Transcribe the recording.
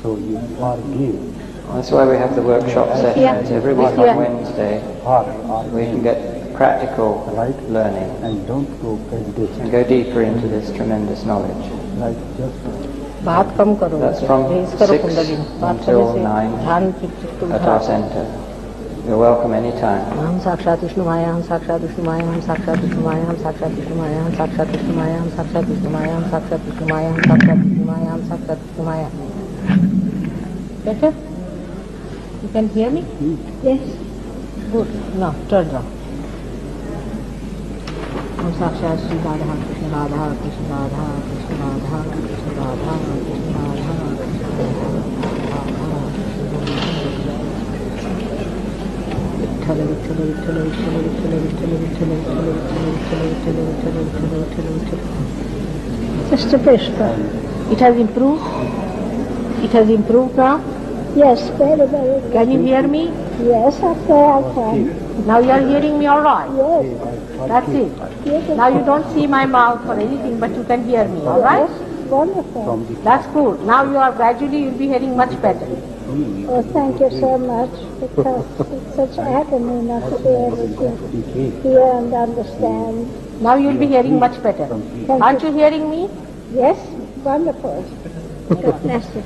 So you forgive. That's why we have the workshop sessions every week on Wednesday. We can get practical learning And don't go prejudice. and go deeper into this tremendous knowledge. Like just बात कम करो, That's from raise करो 6 कुंडली, बात करने until से 9 ध्यान तुम at our center. You're welcome anytime. हम साक्षात विष्णु माया, हम साक्षात विष्णु माया, हम साक्षात विष्णु माया, हम साक्षात विष्णु माया, हम साक्षात विष्णु माया, हम साक्षात विष्णु माया, हम साक्षात विष्णु माया, हम साक्षात विष्णु माया, हम साक्षात विष्णु माया. Better? You can hear me? Yes. Good. Now turn around. हम साक्षात Shri Radha Krishna Radha Krishna Radha Krishna Radha Krishna Radha Krishna Radha Vitthal Vitthal Vitthal Vitthal Vitthal Vitthal Vitthal Vitthal Vitthal Vitthal Vitthal Vitthal Vitthal Vitthal. Sister Pushpa. It has improved. It has improved now. Yes, very, very good. Can you hear me? Yes, okay, I can. Now you are hearing me all right. Yes. That's it. Yes, Now you don't see my mouth or anything, but you can hear me. All right? wonderful. That's good. Now you are gradually you'll be hearing much better. Well, thank you so much, because it's such agony not to be able to hear and understand. Now you'll be hearing much better. Aren't you hearing me? Yes, wonderful. God bless you.